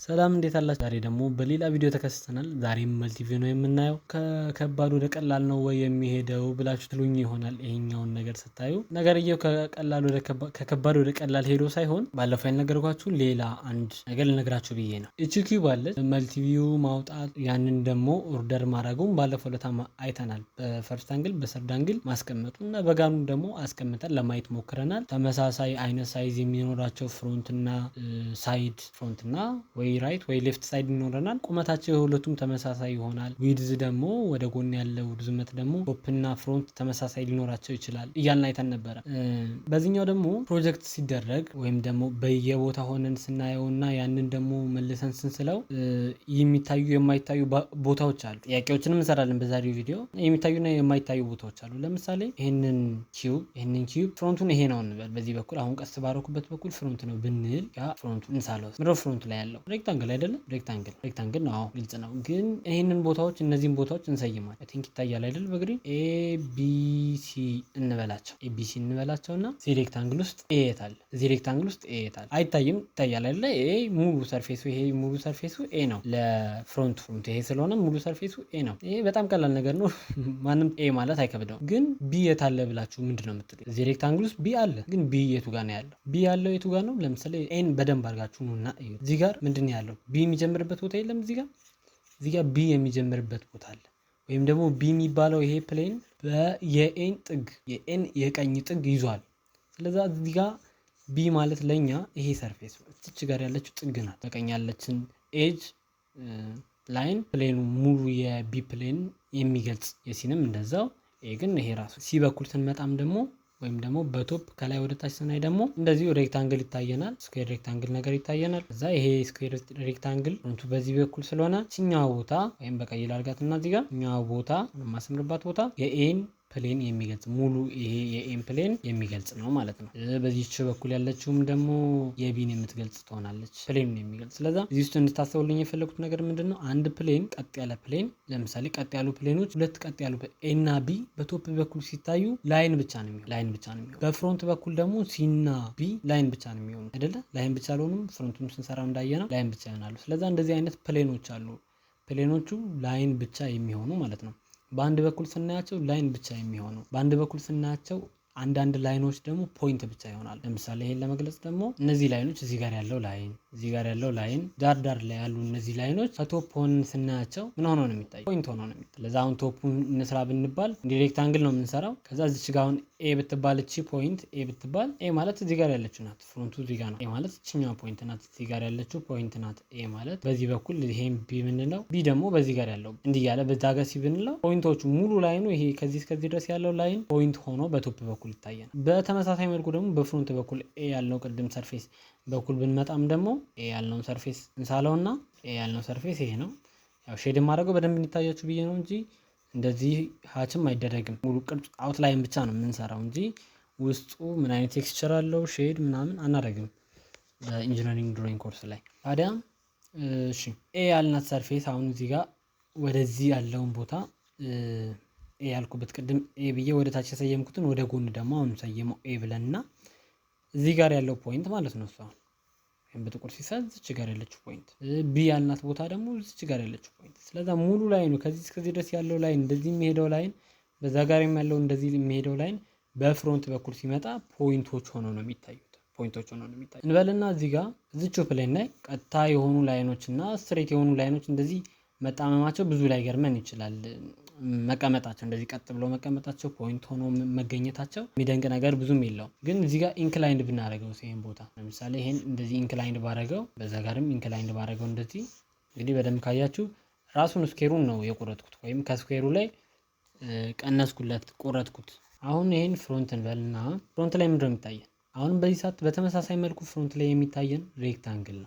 ሰላም እንዴት አላችሁ? ዛሬ ደግሞ በሌላ ቪዲዮ ተከስተናል። ዛሬም መልቲቪ ነው የምናየው። ከከባድ ወደ ቀላል ነው ወይ የሚሄደው ብላችሁ ትሉኝ ይሆናል። ይሄኛውን ነገር ስታዩ ነገርየው ከከባድ ወደ ቀላል ሄዶ ሳይሆን ባለፈው ያልነገርኳችሁ ሌላ አንድ ነገር ልነግራችሁ ብዬ ነው። እቺ ኪዩብ አለች መልቲቪው ማውጣት፣ ያንን ደግሞ ኦርደር ማድረጉን ባለፈው ለታ አይተናል። በፈርስት አንግል በሰርድ አንግል ማስቀመጡ እና በጋኑ ደግሞ አስቀምጠን ለማየት ሞክረናል። ተመሳሳይ አይነት ሳይዝ የሚኖራቸው ፍሮንትና ሳይድ ፍሮንትና ወይ ራይት ወይ ሌፍት ሳይድ ይኖረናል። ቁመታቸው የሁለቱም ተመሳሳይ ይሆናል። ዊድዝ ደግሞ ወደ ጎን ያለው ርዝመት ደግሞ ቶፕና ፍሮንት ተመሳሳይ ሊኖራቸው ይችላል እያልን አይተን ነበረ። በዚህኛው ደግሞ ፕሮጀክት ሲደረግ ወይም ደግሞ በየቦታ ሆነን ስናየውና ያንን ደግሞ መልሰን ስንስለው የሚታዩ የማይታዩ ቦታዎች አሉ። ጥያቄዎችንም እንሰራለን በዛሬው ቪዲዮ። የሚታዩና የማይታዩ ቦታዎች አሉ። ለምሳሌ ይሄንን ኪዩብ ፍሮንቱን ይሄ ነው እንበል። በዚህ በኩል አሁን ቀስ ባረኩበት በኩል ፍሮንት ነው ብንል ያ ፍሮንቱን እንሳለው። ምድር ፍሮንቱ ላይ ያለው ሬክታንግል አይደለም? ሬክታንግል ነው። አዎ ግልጽ ነው። ግን ይሄንን ቦታዎች እነዚህን ቦታዎች እንሰይማለን። አይ ቲንክ ይታያል አይደል? በግሪን ኤቢሲ እንበላቸውና እዚህ ሬክታንግል ውስጥ ኤ የት አለ? እዚህ ሬክታንግል ውስጥ ኤ የት አለ? አይታይም? ይታያል አይደል? ኤ ሙሉ ሰርፌሱ ይሄ ሙሉ ሰርፌሱ ኤ ነው። ለፍሮንት ይሄ ስለሆነ ሙሉ ሰርፌሱ ኤ ነው። ይሄ በጣም ቀላል ነገር ነው። ማንም ኤ ማለት አይከብደውም። ግን ቢ የት አለ ብላችሁ ምንድነው የምትሉት? እዚህ ሬክታንግል ውስጥ ቢ አለ። ግን ቢ የቱ ጋር ነው ያለው? ቢ ያለው የቱ ጋር ነው? ለምሳሌ ኤን በደንብ አድርጋችሁ ነውና እዚህ ጋር ምንድነው ያለው? ቢ የሚጀምርበት ቦታ የለም። እዚህ ጋር ቢ የሚጀምርበት ቦታ አለ። ወይም ደግሞ ቢ የሚባለው ይሄ ፕሌን የኤን የቀኝ ጥግ ይዟል። ስለዚህ እዚህ ጋር ቢ ማለት ለኛ ይሄ ሰርፌስ ነው። እዚች ጋር ያለችው ጥግ ናት። በቀኝ ያለችን ኤጅ ላይን ፕሌኑ ሙሉ የቢ ፕሌን የሚገልጽ የሲንም እንደዛው። ይሄ ግን ይሄ ራሱ ሲ በኩል ስንመጣም ደግሞ ወይም ደግሞ በቶፕ ከላይ ወደ ታች ስናይ ደግሞ እንደዚሁ ሬክታንግል ይታየናል። ስኩዌር ሬክታንግል ነገር ይታየናል። እዛ ይሄ ስኩዌር ሬክታንግል ፍሮንቱ በዚህ በኩል ስለሆነ እኛው ቦታ ወይም በቀይ ላድርጋትና እዚህ ጋር እኛው ቦታ ማስምርባት ቦታ የኤን ፕሌን የሚገልጽ ሙሉ ይሄ የኤን ፕሌን የሚገልጽ ነው ማለት ነው። በዚህች በኩል ያለችውም ደግሞ የቢን የምትገልጽ ትሆናለች፣ ፕሌን የሚገልጽ። ስለዛ እዚህ ውስጥ እንድታስተውልኝ የፈለኩት ነገር ምንድነው? አንድ ፕሌን ቀጥ ያለ ፕሌን፣ ለምሳሌ ቀጥ ያሉ ፕሌኖች ሁለት ቀጥ ያሉ ኤ እና ቢ በቶፕ በኩል ሲታዩ ላይን ብቻ ነው የሚሆነው። በፍሮንት በኩል ደግሞ ሲ እና ቢ ላይን ብቻ ነው የሚሆኑት አይደለ? ላይን ብቻ አልሆኑም። ፍሮንቱን ስንሰራው እንዳየነው ላይን ብቻ ይሆናሉ። ስለዛ እንደዚህ አይነት ፕሌኖች አሉ። ፕሌኖቹ ላይን ብቻ የሚሆኑ ማለት ነው። በአንድ በኩል ስናያቸው ላይን ብቻ የሚሆኑ፣ በአንድ በኩል ስናያቸው አንዳንድ ላይኖች ደግሞ ፖይንት ብቻ ይሆናል። ለምሳሌ ይሄን ለመግለጽ ደግሞ እነዚህ ላይኖች እዚህ ጋር ያለው ላይን ዳር ላይ ያሉ እነዚህ ላይኖች ከቶፕ ሆነን ስናያቸው ምን ሆኖ ነው የሚታየው? ፖይንት ሆኖ ነው የሚታየው። ለዛ አሁን ቶፑን እንስራ ብንባል እንዲህ ሬክታንግል ነው የምንሰራው። ከዛ እዚች ጋር አሁን ኤ ብትባል እቺ ፖይንት ኤ ብትባል ኤ ማለት እዚህ ጋር ያለችው ናት። ፍሮንቱ እዚህ ጋር ነው። ኤ ማለት እቺኛው ፖይንት ናት። እዚህ ጋር ያለችው ፖይንት ናት። ኤ ማለት በዚህ በኩል ይሄን ቢ ምንለው፣ ቢ ደግሞ በዚህ ጋር ያለው እንዲህ ያለ በዛ ጋር ሲ ብንለው ፖይንቶቹ ሙሉ ላይኑ ይሄ ከዚህ እስከዚህ ድረስ ያለው ላይን ፖይንት ሆኖ በቶፕ በኩል ይታያል። በተመሳሳይ መልኩ ደግሞ በፍሮንት በኩል ኤ ያልነው ቅድም ሰርፌስ በኩል ብንመጣም ደግሞ ኤ ያልነው ሰርፌስ እንሳለውና ኤ ያልነው ሰርፌስ ይሄ ነው። ያው ሼድ ማድረገው በደንብ እንዲታያችሁ ብዬ ነው እንጂ እንደዚህ ሀችም አይደረግም። ሙሉ ቅርጽ አውትላይን ብቻ ነው የምንሰራው እንጂ ውስጡ ምን አይነት ቴክስቸር አለው ሼድ ምናምን አናደርግም በኢንጂነሪንግ ድሮይንግ ኮርስ ላይ። ታዲያ እሺ ኤ ያልናት ሰርፌስ አሁን እዚህ ጋር ወደዚህ ያለውን ቦታ ኤ ያልኩበት ቅድም ኤ ብዬ ወደ ታች የሰየምኩትን ወደ ጎን ደግሞ አሁን ሰየመው ኤ ብለንና እዚህ ጋር ያለው ፖይንት ማለት ነው። እሷ ወይም በጥቁር ሲሳል እዚህ ጋር ያለችው ፖይንት፣ ቢ ያልናት ቦታ ደግሞ እዚህ ጋር ያለችው ፖይንት። ስለዛ ሙሉ ላይኑ ከዚህ እስከዚህ ድረስ ያለው ላይን እንደዚህ የሚሄደው ላይን በዛ ጋር ያለው እንደዚህ የሚሄደው ላይን በፍሮንት በኩል ሲመጣ ፖይንቶች ሆኖ ነው የሚታዩት። እንበልና እዚህ ጋር እዚቹ ፕሌን ላይ ቀጥታ የሆኑ ላይኖች እና ስትሬት የሆኑ ላይኖች እንደዚህ መጣመማቸው ብዙ ላይ ገርመን ይችላል። መቀመጣቸው እንደዚህ ቀጥ ብሎ መቀመጣቸው ፖይንት ሆኖ መገኘታቸው የሚደንቅ ነገር ብዙም የለውም። ግን እዚህ ጋር ኢንክላይንድ ብናደርገው ይሄን ቦታ ለምሳሌ ይሄን እንደዚህ ኢንክላይንድ ባደረገው፣ በዛ ጋርም ኢንክላይንድ ባደረገው እንደዚህ እንግዲህ በደንብ ካያችሁ ራሱን ስኩዌሩን ነው የቆረጥኩት ወይም ከስኩዌሩ ላይ ቀነስኩለት ቆረጥኩት። አሁን ይሄን ፍሮንት እንበልና ፍሮንት ላይ ምንድነው የሚታየን? አሁንም በዚህ ሰዓት በተመሳሳይ መልኩ ፍሮንት ላይ የሚታየን ሬክታንግል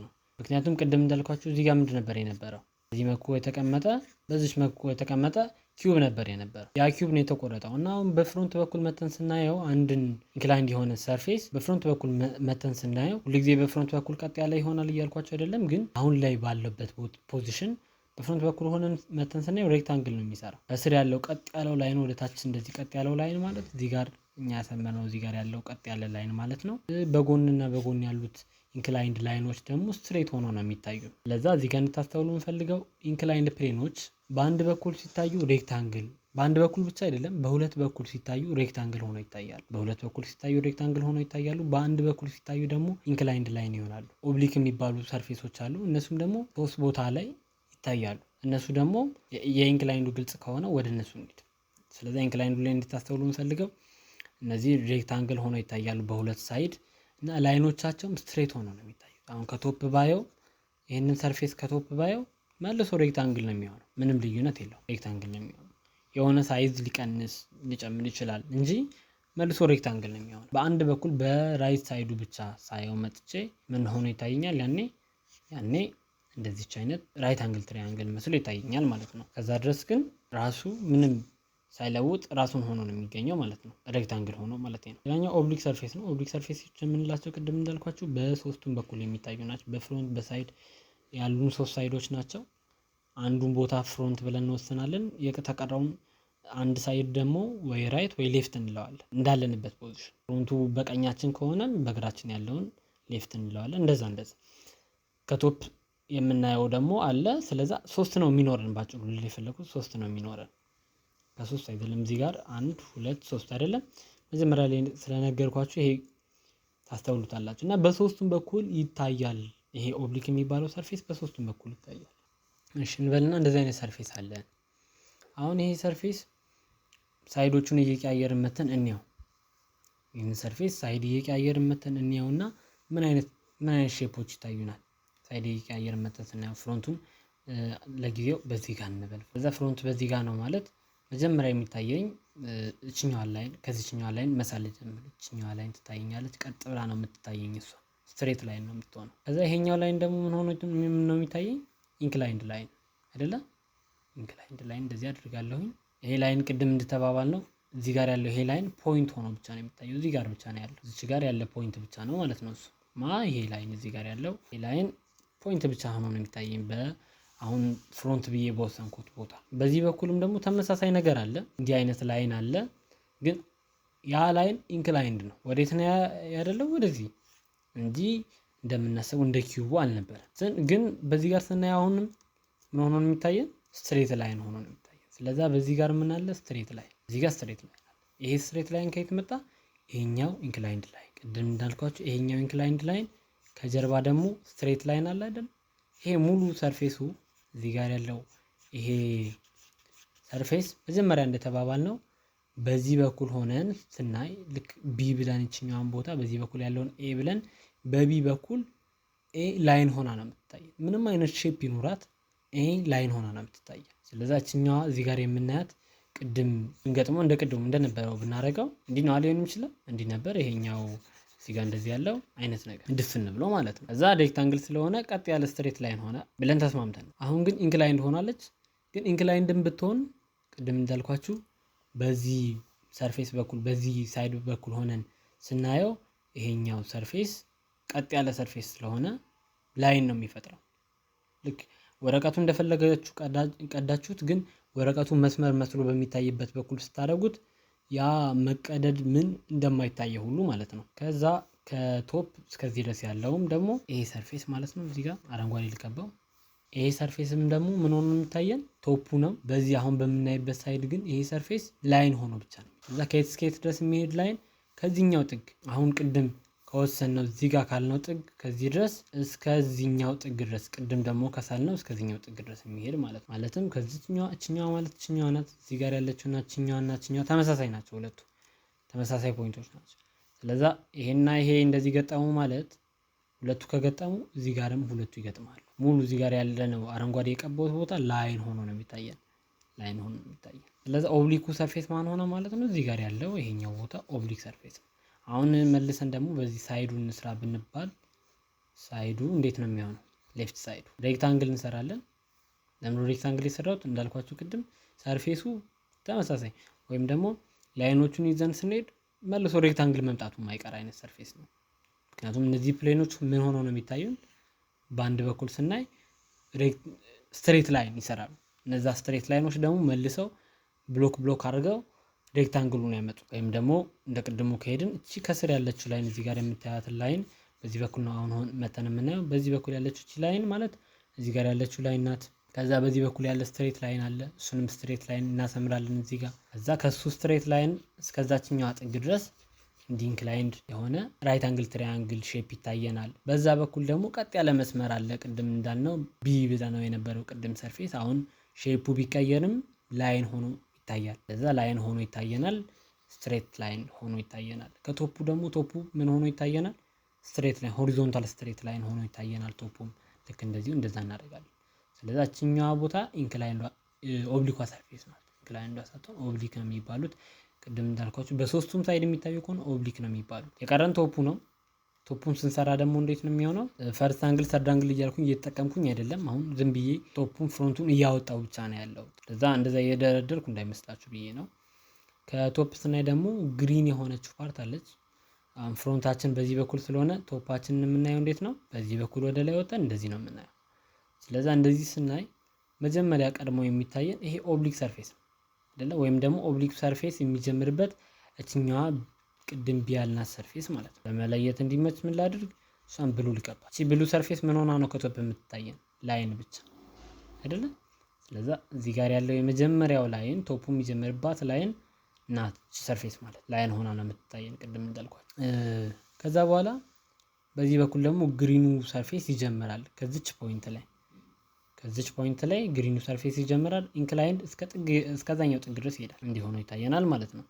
ነው። ምክንያቱም ቅድም እንዳልኳችሁ እዚህ ጋር ምንድን ነበር የነበረው? በዚህ መልኩ የተቀመጠ በዚህ መልኩ የተቀመጠ ኪዩብ ነበር የነበረው። ያ ኪዩብ ነው የተቆረጠው እና አሁን በፍሮንት በኩል መተን ስናየው አንድን ኢንክላይንድ የሆነ ሰርፌስ በፍሮንት በኩል መተን ስናየው ሁልጊዜ በፍሮንት በኩል ቀጥ ያለ ይሆናል እያልኳቸው አይደለም። ግን አሁን ላይ ባለበት ፖዚሽን በፍሮንት በኩል ሆነን መተን ስናየው ሬክታንግል ነው የሚሰራው። ከስር ያለው ቀጥ ያለው ላይን ወደ ታች እንደዚህ ቀጥ ያለው ላይን ማለት እዚህ ጋር እኛ ያሰመርነው እዚህ ጋር ያለው ቀጥ ያለ ላይን ማለት ነው። በጎንና በጎን ያሉት ኢንክላይንድ ላይኖች ደግሞ ስትሬት ሆኖ ነው የሚታዩ። ለዛ እዚህ ጋር እንድታስተውሉ የምፈልገው ኢንክላይንድ ፕሌኖች በአንድ በኩል ሲታዩ ሬክታንግል፣ በአንድ በኩል ብቻ አይደለም በሁለት በኩል ሲታዩ ሬክታንግል ሆኖ ይታያሉ። በሁለት በኩል ሲታዩ ሬክታንግል ሆኖ ይታያሉ። በአንድ በኩል ሲታዩ ደግሞ ኢንክላይንድ ላይን ይሆናሉ። ኦብሊክ የሚባሉ ሰርፌሶች አሉ። እነሱም ደግሞ ሶስት ቦታ ላይ ይታያሉ። እነሱ ደግሞ የኢንክላይንዱ ግልጽ ከሆነ ወደ እነሱ እንሂድ። ስለዚህ ኢንክላይንዱ ላይ እንድታስተውሉ የምፈልገው እነዚህ ሬክታንግል ሆኖ ይታያሉ በሁለት ሳይድ እና ላይኖቻቸውም ስትሬት ሆኖ ነው የሚታዩት። አሁን ከቶፕ ባየው ይህንን ሰርፌስ ከቶፕ ባየው መልሶ ሬክታንግል ነው የሚሆነው። ምንም ልዩነት የለውም፣ ሬክታንግል ነው የሚሆነው። የሆነ ሳይዝ ሊቀንስ ሊጨምር ይችላል እንጂ መልሶ ሬክታንግል ነው የሚሆነው። በአንድ በኩል በራይት ሳይዱ ብቻ ሳየው መጥቼ ምን ሆኖ ይታየኛል? ያኔ እንደዚች አይነት ራይት አንግል ትሪያንግል መስሎ ይታየኛል ማለት ነው። ከዛ ድረስ ግን ራሱ ምንም ሳይለውጥ ራሱን ሆኖ ነው የሚገኘው ማለት ነው። ሬክታንግል ሆኖ ማለት ነው። ሌላኛው ኦብሊክ ሰርፌስ ነው። ኦብሊክ ሰርፌሶች የምንላቸው ቅድም እንዳልኳችሁ በሶስቱም በኩል የሚታዩ ናቸው። በፍሮንት በሳይድ ያሉን ሶስት ሳይዶች ናቸው። አንዱን ቦታ ፍሮንት ብለን እንወስናለን። የተቀረውን አንድ ሳይድ ደግሞ ወይ ራይት ወይ ሌፍት እንለዋለን እንዳለንበት ፖዚሽን። ፍሮንቱ በቀኛችን ከሆነ በግራችን ያለውን ሌፍት እንለዋለን። እንደዛ ከቶፕ የምናየው ደግሞ አለ። ስለዛ ሶስት ነው የሚኖረን። ባጭሩ ልል የፈለኩት ሶስት ነው የሚኖረን፣ ከሶስት አይደለም። እዚህ ጋር 1 2 3 አይደለም። መጀመሪያ ላይ ስለነገርኳችሁ ይሄ ታስተውሉታላችሁ። እና በሶስቱም በኩል ይታያል። ይሄ ኦብሊክ የሚባለው ሰርፌስ በሶስቱም በኩል ይታያል። እሺ እንበልና እንደዚህ አይነት ሰርፌስ አለ። አሁን ይሄ ሰርፌስ ሳይዶቹን እየቀያየርን መተን እንየው። ይሄን ሰርፌስ ሳይድ እየቀያየርን መተን እንየውና ምን አይነት ሼፖች ይታዩናል። ሳይድ እየቀያየርን መተን ስናየው ፍሮንቱን ለጊዜው በዚህ ጋር እንበል። በዛ ፍሮንቱ በዚህ ጋር ነው ማለት መጀመሪያ የሚታየኝ እችኛዋ ላይን ከዚህኛዋ ላይን መሳል ጀምር። እችኛዋ ላይን ትታየኛለች። ቀጥ ብላ ነው የምትታየኝ። እሷ ስትሬት ላይን ነው የምትሆነው። ከዛ ይሄኛው ላይን ደግሞ ምን ነው የሚታየኝ? ኢንክላይንድ ላይን አይደለ? ኢንክላይንድ ላይን እንደዚህ አድርጋለሁኝ። ይሄ ላይን ቅድም እንድተባባል ነው እዚህ ጋር ያለው ይሄ ላይን ፖይንት ሆኖ ብቻ ነው የሚታየው። እዚህ ጋር ብቻ ነው ያለው። እዚህ ጋር ያለ ፖይንት ብቻ ነው ማለት ነው። እሱ ይሄ ላይን እዚህ ጋር ያለው ይሄ ላይን ፖይንት ብቻ ሆኖ ነው የሚታየኝ አሁን ፍሮንት ብዬ በወሰንኩት ቦታ። በዚህ በኩልም ደግሞ ተመሳሳይ ነገር አለ። እንዲህ አይነት ላይን አለ፣ ግን ያ ላይን ኢንክላይንድ ነው። ወዴት ነው ያደለው? ወደዚህ እንጂ እንደምናስበው እንደ ኪዩቡ አልነበረ። ግን በዚህ ጋር ስናይ አሁንም ምን ሆኖ ነው የሚታየን? ስትሬት ላይን ሆኖ ነው የሚታየን። ስለዛ በዚህ ጋር ምን አለ? ስትሬት ላይን። እዚህ ጋር ስትሬት ላይን አለ። ይሄ ስትሬት ላይን ከየት መጣ? ይሄኛው ኢንክላይንድ ላይን። ቅድም እንዳልኳችሁ ይሄኛው ኢንክላይንድ ላይን፣ ከጀርባ ደግሞ ስትሬት ላይን አለ አይደል? ይሄ ሙሉ ሰርፌሱ እዚህ ጋር ያለው ይሄ ሰርፌስ መጀመሪያ እንደተባባል ነው በዚህ በኩል ሆነን ስናይ ልክ ቢ ብለን እችኛዋን ቦታ በዚህ በኩል ያለውን ኤ ብለን በቢ በኩል ኤ ላይን ሆና ነው የምትታየው። ምንም አይነት ሼፕ ይኖራት ኤ ላይን ሆና ነው የምትታየው። ስለዚህ እችኛዋ እዚህ ጋር የምናያት ቅድም እንገጥመው እንደ ቅድሙ እንደነበረው ብናረገው እንዲህ ነው ሊሆን ይችላል። እንዲህ ነበር። ይሄኛው እዚህ ጋር እንደዚህ ያለው አይነት ነገር ድፍን ብሎ ማለት ነው። እዛ ሬክታንግል ስለሆነ ቀጥ ያለ ስትሬት ላይን ሆነ ብለን ተስማምተን። አሁን ግን ኢንክላይንድ ሆናለች። ግን ኢንክላይንድም ብትሆን ቅድም እንዳልኳችሁ በዚህ ሰርፌስ በኩል በዚህ ሳይድ በኩል ሆነን ስናየው ይሄኛው ሰርፌስ ቀጥ ያለ ሰርፌስ ስለሆነ ላይን ነው የሚፈጥረው። ልክ ወረቀቱ እንደፈለጋችሁ ቀዳችሁት፣ ግን ወረቀቱ መስመር መስሎ በሚታይበት በኩል ስታደርጉት ያ መቀደድ ምን እንደማይታየው ሁሉ ማለት ነው። ከዛ ከቶፕ እስከዚህ ድረስ ያለውም ደግሞ ይሄ ሰርፌስ ማለት ነው። እዚህ ጋር አረንጓዴ ልቀባው። ይሄ ሰርፌስም ደግሞ ምን ሆኖ የሚታየን? ቶፑ ነው። በዚህ አሁን በምናይበት ሳይድ ግን ይሄ ሰርፌስ ላይን ሆኖ ብቻ ነው። እዛ ከየት እስከየት ድረስ የሚሄድ ላይን? ከዚህኛው ጥግ አሁን ቅድም ከወሰንነው እዚህ ጋር ካልነው ጥግ ከዚህ ድረስ እስከዚህኛው ጥግ ድረስ፣ ቅድም ደግሞ ከሳልነው እስከዚህኛው ጥግ ድረስ የሚሄድ ማለት ነው። ማለትም ከዚህኛው እችኛዋ ማለት እችኛዋ ናት። እዚህ ጋር ያለችውና እችኛዋና እችኛዋ ተመሳሳይ ናቸው። ሁለቱ ተመሳሳይ ፖይንቶች ናቸው። ስለዛ ይሄና ይሄ እንደዚህ ገጠሙ ማለት ሁለቱ ከገጠሙ እዚህ ጋርም ሁለቱ ይገጥማሉ። ሙሉ እዚህ ጋር ያለነው አረንጓዴ የቀባሁት ቦታ ላይን ሆኖ ነው የሚታየን። ላይን ሆኖ ነው የሚታየን። ስለዛ ኦብሊኩ ሰርፌስ ማን ሆነ ማለት ነው? እዚህ ጋር ያለው ይሄኛው ቦታ ኦብሊክ ሰርፌስ ነው። አሁን መልሰን ደግሞ በዚህ ሳይዱን እንስራ ብንባል ሳይዱ እንዴት ነው የሚሆነው? ሌፍት ሳይዱ ሬክታንግል እንሰራለን። ለምን ሬክታንግል የሰራሁት እንዳልኳችሁ ቅድም ሰርፌሱ ተመሳሳይ ወይም ደግሞ ላይኖቹን ይዘን ስንሄድ መልሶ ሬክታንግል መምጣቱ የማይቀር አይነት ሰርፌስ ነው። ምክንያቱም እነዚህ ፕሌኖች ምን ሆነው ነው የሚታዩን? በአንድ በኩል ስናይ ስትሬት ላይን ይሰራሉ። እነዛ ስትሬት ላይኖች ደግሞ መልሰው ብሎክ አድርገው ሬክታንግሉን ያመጡ። ወይም ደግሞ እንደ ቅድሙ ከሄድን እቺ ከስር ያለችው ላይን እዚህ ጋር የምታያትን ላይን በዚህ በኩል ነው አሁን መተን የምናየው። በዚህ በኩል ያለችው እቺ ላይን ማለት እዚህ ጋር ያለችው ላይን ናት። ከዛ በዚህ በኩል ያለ ስትሬት ላይን አለ። እሱንም ስትሬት ላይን እናሰምራለን እዚህ ጋር። ከዛ ከሱ ስትሬት ላይን እስከዛችኛው ጥግ ድረስ እንዲህ ኢንክላይንድ የሆነ ራይት አንግል ትሪያንግል ሼፕ ይታየናል። በዛ በኩል ደግሞ ቀጥ ያለ መስመር አለ። ቅድም እንዳልነው ቢ ብለነው የነበረው ቅድም ሰርፌስ አሁን ሼፑ ቢቀየርም ላይን ሆኖ ይታያል። ከዛ ላይን ሆኖ ይታየናል። ስትሬት ላይን ሆኖ ይታየናል። ከቶፑ ደግሞ ቶፑ ምን ሆኖ ይታየናል? ስትሬት ላይን ሆሪዞንታል ስትሬት ላይን ሆኖ ይታየናል። ቶፑም ልክ እንደዚሁ እንደዛ እናደርጋለን። ስለዚህ እችኛዋ ቦታ ኢንክላይንዷ ኦብሊኳ ሰርፌስ ናት። ኢንክላይንዷ ሳትሆን ኦብሊክ ነው የሚባሉት። ቅድም እንዳልኳችሁ በሶስቱም ሳይድ የሚታየው ከሆነ ኦብሊክ ነው የሚባሉት። የቀረን ቶፑ ነው። ቶፑን ስንሰራ ደግሞ እንዴት ነው የሚሆነው? ፈርስት አንግል ሰርድ አንግል እያልኩኝ እየተጠቀምኩኝ አይደለም። አሁን ዝም ብዬ ቶፑን ፍሮንቱን እያወጣው ብቻ ነው ያለው። ለዛ እንደዛ እየደረደርኩ እንዳይመስላችሁ ብዬ ነው። ከቶፕ ስናይ ደግሞ ግሪን የሆነችው ፓርት አለች። አሁን ፍሮንታችን በዚህ በኩል ስለሆነ ቶፓችንን የምናየው እንዴት ነው? በዚህ በኩል ወደ ላይ ወጣን እንደዚህ ነው የምናየው። ስለዛ እንደዚህ ስናይ መጀመሪያ ቀድሞ የሚታየን ይሄ ኦብሊክ ሰርፌስ ነው አይደለ? ወይም ደግሞ ኦብሊክ ሰርፌስ የሚጀምርበት እችኛዋ ቅድም ቢያልናት ሰርፌስ ማለት ነው። ለመለየት እንዲመች ምን ላድርግ? እሷን ብሉ ልቀባ። እቺ ብሉ ሰርፌስ ምን ሆና ነው ከቶፕ የምትታየን? ላይን ብቻ አይደለ? ስለዛ እዚህ ጋር ያለው የመጀመሪያው ላይን ቶፑ የሚጀምርባት ላይን ናት። እቺ ሰርፌስ ማለት ላይን ሆና ነው የምትታየን ቅድም እንዳልኳችሁ። ከዛ በኋላ በዚህ በኩል ደግሞ ግሪኑ ሰርፌስ ይጀምራል። ከዚች ፖይንት ላይ ግሪኑ ሰርፌስ ይጀምራል። ኢንክላይንድ እስከዛኛው ጥግ ድረስ ይሄዳል። እንዲህ ሆኖ ይታየናል ማለት ነው።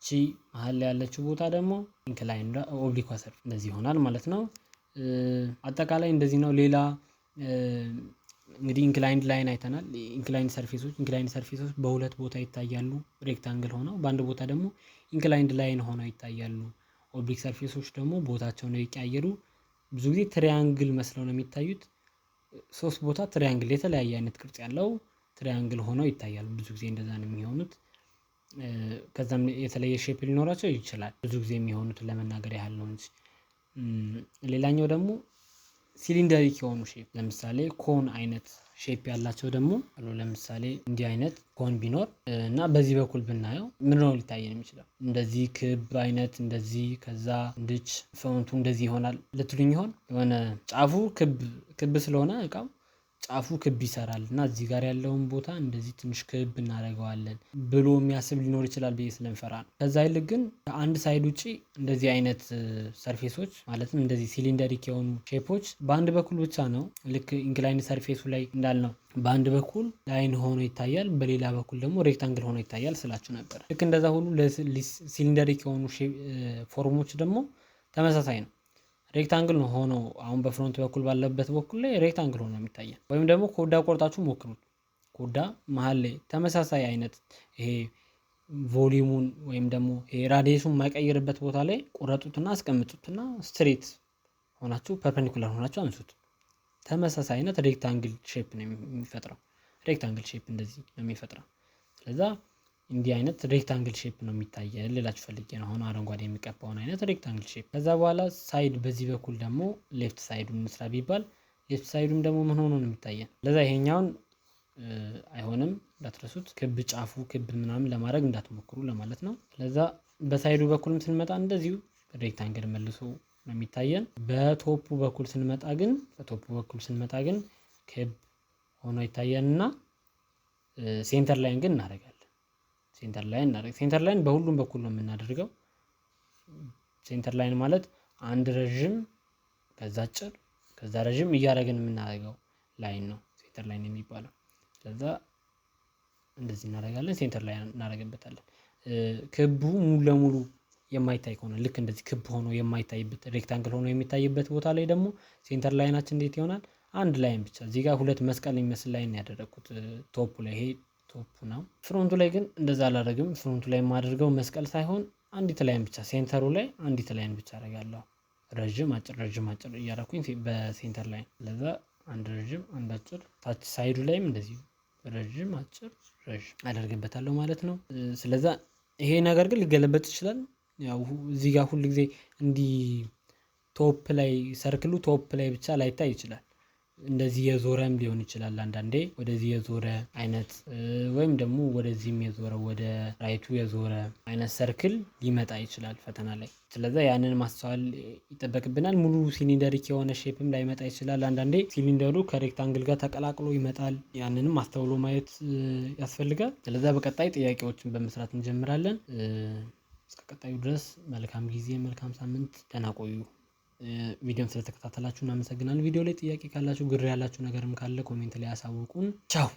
እቺ መሀል ላይ ያለችው ቦታ ደግሞ ኢንክላይንድ ኦብሊኳ ሰርፌስ እንደዚህ ይሆናል ማለት ነው። አጠቃላይ እንደዚህ ነው። ሌላ እንግዲህ ኢንክላይንድ ላይን አይተናል። ኢንክላይንድ ሰርፌሶች በሁለት ቦታ ይታያሉ፣ ሬክታንግል ሆነው። በአንድ ቦታ ደግሞ ኢንክላይንድ ላይን ሆነው ይታያሉ። ኦብሊክ ሰርፌሶች ደግሞ ቦታቸውን ይቀያየሩ። ብዙ ጊዜ ትሪያንግል መስለው ነው የሚታዩት። ሶስት ቦታ ትሪያንግል የተለያየ አይነት ቅርጽ ያለው ትሪያንግል ሆነው ይታያሉ። ብዙ ጊዜ እንደዛ ነው የሚሆኑት። ከዛም የተለየ ሼፕ ሊኖራቸው ይችላል። ብዙ ጊዜ የሚሆኑት ለመናገር ያህል ነው እንጂ። ሌላኛው ደግሞ ሲሊንደሪክ የሆኑ ሼፕ ለምሳሌ ኮን አይነት ሼፕ ያላቸው ደግሞ ለምሳሌ እንዲህ አይነት ኮን ቢኖር እና በዚህ በኩል ብናየው ምን ነው ሊታየን የሚችለው? እንደዚህ ክብ አይነት እንደዚህ፣ ከዛ እንድች ፍሮንቱ እንደዚህ ይሆናል ልትሉኝ ይሆን? የሆነ ጫፉ ክብ ስለሆነ እቃው ጫፉ ክብ ይሰራል እና እዚህ ጋር ያለውን ቦታ እንደዚህ ትንሽ ክብ እናደርገዋለን ብሎ የሚያስብ ሊኖር ይችላል ብዬ ስለምፈራ ነው። ከዛ ይልቅ ግን ከአንድ ሳይድ ውጪ እንደዚህ አይነት ሰርፌሶች ማለትም እንደዚህ ሲሊንደሪክ የሆኑ ሼፖች በአንድ በኩል ብቻ ነው። ልክ ኢንክላይንድ ሰርፌሱ ላይ እንዳልነው በአንድ በኩል ላይን ሆኖ ይታያል፣ በሌላ በኩል ደግሞ ሬክታንግል ሆኖ ይታያል ስላችሁ ነበር። ልክ እንደዛ ሁሉ ሲሊንደሪክ የሆኑ ፎርሞች ደግሞ ተመሳሳይ ነው። ሬክታንግል ነው ሆኖ አሁን በፍሮንት በኩል ባለበት በኩል ላይ ሬክታንግል ሆኖ የሚታየን። ወይም ደግሞ ኮዳ ቆርጣችሁ ሞክሩት። ኮዳ መሀል ላይ ተመሳሳይ አይነት ይሄ ቮሊዩሙን ወይም ደግሞ ይሄ ራዲየሱን የማይቀይርበት ቦታ ላይ ቆረጡትና አስቀምጡትና ስትሬት ሆናችሁ ፐርፔንዲኩላር ሆናችሁ አንሱት። ተመሳሳይ አይነት ሬክታንግል ሼፕ ነው የሚፈጥረው። ሬክታንግል ሼፕ እንደዚህ ነው የሚፈጥረው። ስለዛ እንዲህ አይነት ሬክታንግል ሼፕ ነው የሚታየን ልላችሁ ፈልጌ ነው። አሁን አረንጓዴ የሚቀባውን አይነት ሬክታንግል ሼፕ። ከዛ በኋላ ሳይድ በዚህ በኩል ደግሞ ሌፍት ሳይዱን እንስራ ቢባል ሌፍት ሳይዱም ደግሞ ምን ሆኖ ነው የሚታየን? ለዛ ይሄኛውን አይሆንም እንዳትረሱት። ክብ ጫፉ ክብ ምናምን ለማድረግ እንዳትሞክሩ ለማለት ነው። ለዛ በሳይዱ በኩልም ስንመጣ እንደዚሁ ሬክታንግል መልሶ ነው የሚታየን። በቶፑ በኩል ስንመጣ ግን ክብ ሆኖ ይታየንና ሴንተር ላይን ግን እናደርጋለን። ሴንተር ላይን በሁሉም በኩል ነው የምናደርገው። ሴንተር ላይን ማለት አንድ ረዥም ከዛ አጭር ከዛ ረዥም እያደረግን የምናደርገው ላይን ነው ሴንተር ላይን የሚባለው። ስለዛ እንደዚህ እናደርጋለን፣ ሴንተር ላይን እናደርግበታለን። ክቡ ሙሉ ለሙሉ የማይታይ ከሆነ ልክ እንደዚህ ክብ ሆኖ የማይታይበት ሬክታንግል ሆኖ የሚታይበት ቦታ ላይ ደግሞ ሴንተር ላይናችን እንዴት ይሆናል? አንድ ላይን ብቻ። እዚህ ጋር ሁለት መስቀል የሚመስል ላይን ያደረኩት ቶፑ ላይ፣ ይሄ ቶፑ ነው። ፍሮንቱ ላይ ግን እንደዛ አላደርግም። ፍሮንቱ ላይ የማደርገው መስቀል ሳይሆን አንዲት ላይን ብቻ፣ ሴንተሩ ላይ አንዲት ላይን ብቻ አደርጋለሁ። ረዥም አጭር እያደረኩኝ በሴንተር ላይን። ለዛ አንድ ረዥም አንድ አጭር፣ ታች ሳይዱ ላይም እንደዚህ ረዥም አጭር ረዥም አደርግበታለሁ ማለት ነው። ስለዛ ይሄ ነገር ግን ሊገለበጥ ይችላል። ያው እዚህ ጋር ሁሉ ጊዜ እንዲህ ቶፕ ላይ ሰርክሉ ቶፕ ላይ ብቻ ላይታይ ይችላል። እንደዚህ የዞረም ሊሆን ይችላል። አንዳንዴ ወደዚህ የዞረ አይነት ወይም ደግሞ ወደዚህም የዞረ ወደ ራይቱ የዞረ አይነት ሰርክል ሊመጣ ይችላል ፈተና ላይ። ስለዚህ ያንን ማስተዋል ይጠበቅብናል። ሙሉ ሲሊንደሪክ የሆነ ሼፕም ላይመጣ ይችላል። አንዳንዴ ሲሊንደሩ ከሬክታንግል ጋር ተቀላቅሎ ይመጣል። ያንንም አስተውሎ ማየት ያስፈልጋል። ስለዚህ በቀጣይ ጥያቄዎችን በመስራት እንጀምራለን። እስከ ቀጣዩ ድረስ መልካም ጊዜ፣ መልካም ሳምንት፣ ደህና ቆዩ። ቪዲዮን ስለተከታተላችሁ እናመሰግናለን። ቪዲዮ ላይ ጥያቄ ካላችሁ፣ ግር ያላችሁ ነገርም ካለ ኮሜንት ላይ ያሳውቁን። ቻው።